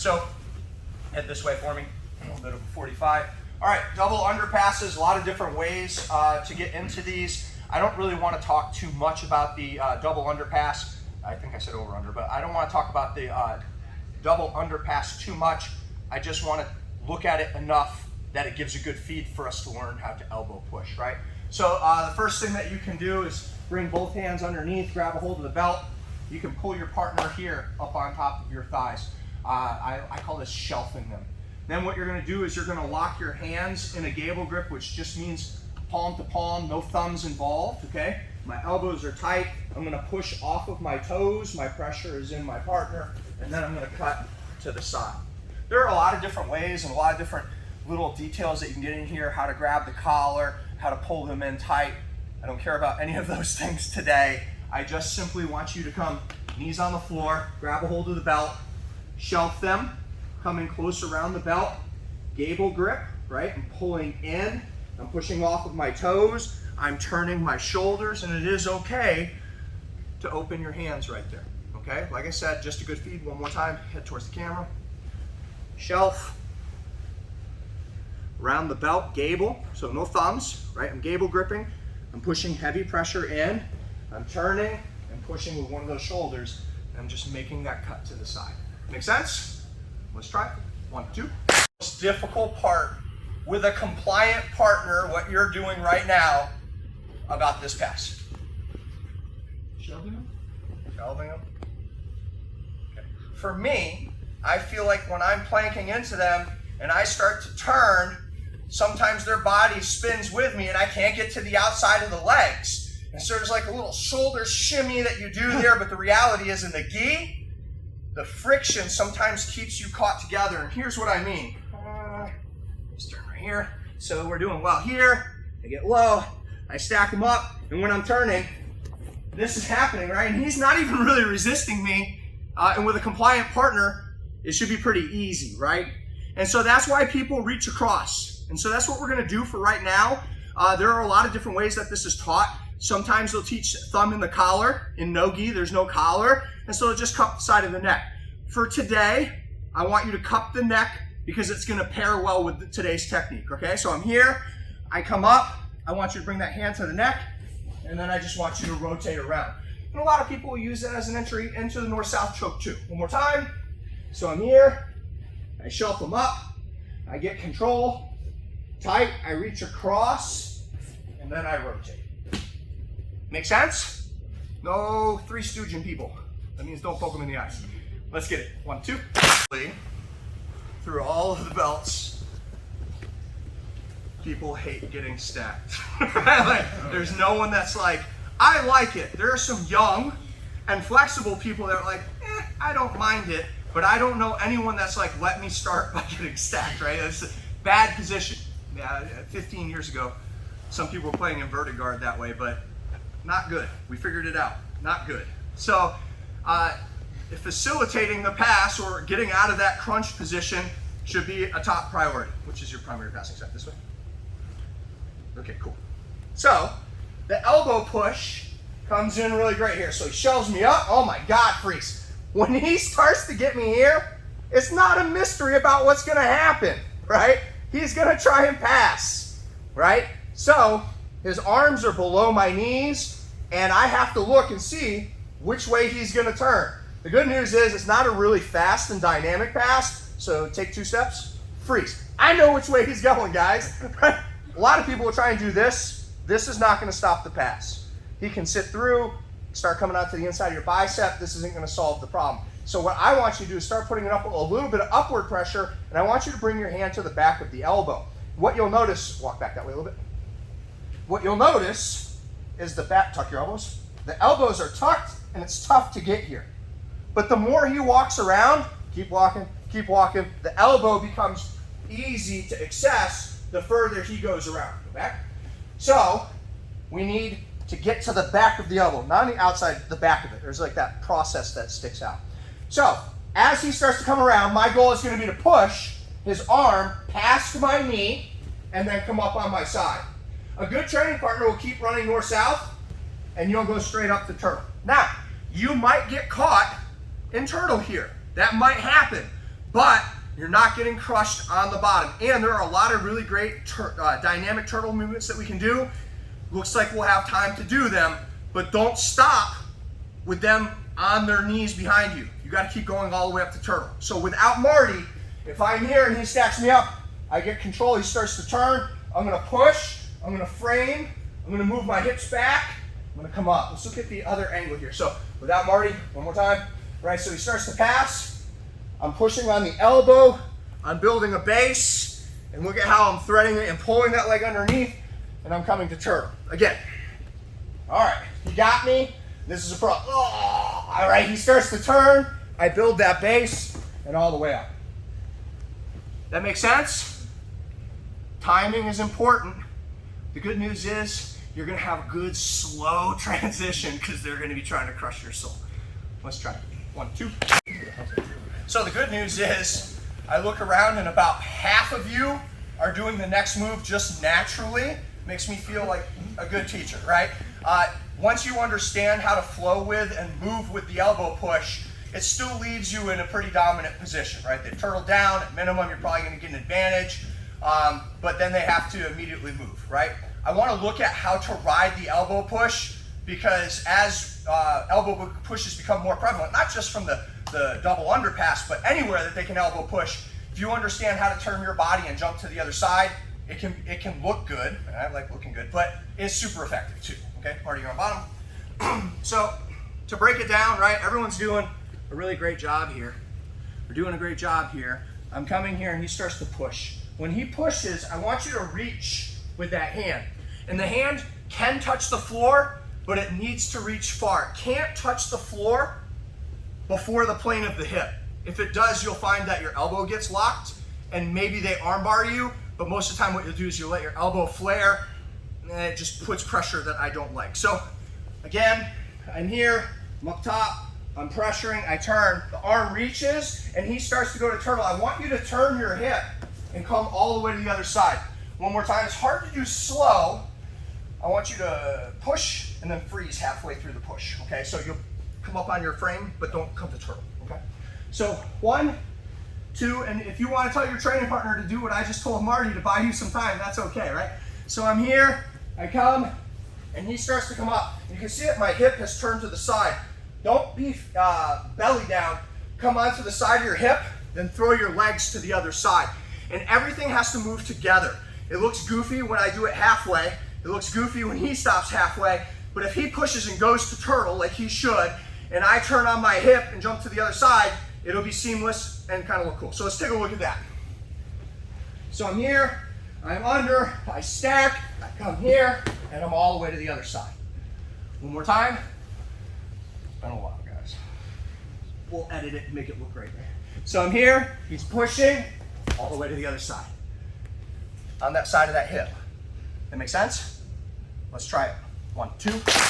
So head this way for me, a little bit of a 45. All right, double underpasses, a lot of different ways to get into these. I don't really want to talk too much about the double underpass. I think I said over under, but I don't want to talk about the double underpass too much. I just want to look at it enough that it gives a good feed for us to learn how to elbow push, right? So the first thing that you can do is bring both hands underneath, grab a hold of the belt. You can pull your partner here up on top of your thighs. I call this shelving them. Then what you're going to do is you're going to lock your hands in a gable grip, which just means palm to palm, no thumbs involved, okay? My elbows are tight. I'm going to push off of my toes. My pressure is in my partner, and then I'm going to cut to the side. There are a lot of different ways and a lot of different little details that you can get in here, how to grab the collar, how to pull them in tight. I don't care about any of those things today. I just simply want you to come knees on the floor, grab a hold of the belt, shelf them, come in close around the belt, gable grip, right? I'm pulling in, I'm pushing off of my toes, I'm turning my shoulders, and it is okay to open your hands right there, okay? Like I said, just a good feed. One more time, head towards the camera. Shelf, around the belt, gable, so no thumbs, right? I'm gable gripping, I'm pushing heavy pressure in, I'm turning and pushing with one of those shoulders, and I'm just making that cut to the side. Make sense? Let's try it. 1, 2. The most difficult part with a compliant partner, what you're doing right now about this pass. Shelving them? Shelving them. Okay. For me, I feel like when I'm planking into them and I start to turn, sometimes their body spins with me and I can't get to the outside of the legs. And so there's like a little shoulder shimmy that you do there, but the reality is in the gi, the friction sometimes keeps you caught together. And here's what I mean. Let's turn right here. So we're doing well here. I get low, I stack them up, and when I'm turning, this is happening, right? And he's not even really resisting me. And with a compliant partner, it should be pretty easy, right? And so that's why people reach across. And so that's what we're gonna do for right now. There are a lot of different ways that this is taught. Sometimes they'll teach thumb in the collar. In no-gi, there's no collar. And so they'll just cup the side of the neck. For today, I want you to cup the neck because it's gonna pair well with today's technique, okay? So I'm here, I come up, I want you to bring that hand to the neck, and then I just want you to rotate around. And a lot of people will use that as an entry into the north-south choke too. One more time. So I'm here, I shelf them up, I get control, tight, I reach across, and then I rotate. Make sense? No Three Stooging people. That means don't poke them in the eyes. Let's get it. 1, 2. Through all of the belts, people hate getting stacked. Like, there's no one that's like, I like it. There are some young and flexible people that are like, I don't mind it, but I don't know anyone that's like, let me start by getting stacked, right? It's a bad position. Yeah, 15 years ago, some people were playing inverted guard that way, but not good. We figured it out. Not good. So facilitating the pass or getting out of that crunch position should be a top priority. Which is your primary passing set? This way? Okay, cool. So the elbow push comes in really great here. So he shelves me up. Oh my God, freaks. When he starts to get me here, it's not a mystery about what's going to happen, right? He's going to try and pass, right? So his arms are below my knees, and I have to look and see which way he's going to turn. The good news is it's not a really fast and dynamic pass, so take 2 steps, freeze. I know which way he's going, guys. Right? A lot of people will try and do this. This is not going to stop the pass. He can sit through, start coming out to the inside of your bicep. This isn't going to solve the problem. So what I want you to do is start putting up a little bit of upward pressure, and I want you to bring your hand to the back of the elbow. What you'll notice, walk back that way a little bit. What you'll notice is the back, tuck your elbows. The elbows are tucked, and it's tough to get here. But the more he walks around, keep walking, the elbow becomes easy to access the further he goes around. Go back. So we need to get to the back of the elbow, not on the outside, the back of it. There's like that process that sticks out. So as he starts to come around, my goal is going to be to push his arm past my knee and then come up on my side. A good training partner will keep running north-south, and you'll go straight up to turtle. Now, you might get caught in turtle here. That might happen. but you're not getting crushed on the bottom. And there are a lot of really great dynamic turtle movements that we can do. Looks like we'll have time to do them, but don't stop with them on their knees behind you. You got to keep going all the way up to turtle. So without Marty, if I'm here and he stacks me up, I get control, he starts to turn, I'm gonna push, I'm gonna frame, I'm gonna move my hips back, I'm gonna come up. Let's look at the other angle here. So without Marty, one more time. Right, so he starts to pass, I'm pushing on the elbow, I'm building a base, and look at how I'm threading it and pulling that leg underneath, and I'm coming to turtle. Again. All right, he got me. This is a pro. Oh, all right, he starts to turn, I build that base, and all the way up. That makes sense? Timing is important. The good news is you're gonna have a good slow transition because they're gonna be trying to crush your soul. Let's try it. 1, 2. So the good news is I look around and about half of you are doing the next move just naturally. Makes me feel like a good teacher, right? Once you understand how to flow with and move with the elbow push, it still leaves you in a pretty dominant position, right? They turtle down, at minimum you're probably gonna get an advantage, but then they have to immediately move, right? I wanna look at how to ride the elbow push because as elbow pushes become more prevalent, not just from the double underpass, but anywhere that they can elbow push, if you understand how to turn your body and jump to the other side, it can look good, and I like looking good, but it's super effective too, okay? Marty, you're on bottom. So to break it down, right, everyone's doing a really great job here. We're doing a great job here. I'm coming here and he starts to push. When he pushes, I want you to reach with that hand. And the hand can touch the floor, but it needs to reach far. It can't touch the floor before the plane of the hip. If it does, you'll find that your elbow gets locked and maybe they armbar you, but most of the time what you'll do is you'll let your elbow flare and it just puts pressure that I don't like. So again, I'm here, I'm up top, I'm pressuring, I turn, the arm reaches, and he starts to go to turtle. I want you to turn your hip and come all the way to the other side. One more time, it's hard to do slow. I want you to push and then freeze halfway through the push, okay? So you'll come up on your frame, but don't come to turtle, okay? So 1, 2, and if you want to tell your training partner to do what I just told Marty to buy you some time, that's okay, right? So I'm here, I come, and he starts to come up. You can see that my hip has turned to the side. Don't be belly down. Come onto the side of your hip, then throw your legs to the other side. And everything has to move together. It looks goofy when I do it halfway. It looks goofy when he stops halfway. But if he pushes and goes to turtle like he should, and I turn on my hip and jump to the other side, it'll be seamless and kind of look cool. So let's take a look at that. So I'm here, I'm under, I stack, I come here, and I'm all the way to the other side. One more time. It's been a while, guys. We'll edit it and make it look great. So I'm here, he's pushing all the way to the other side. On that side of that hip. That make sense? Let's try it. 1, 2.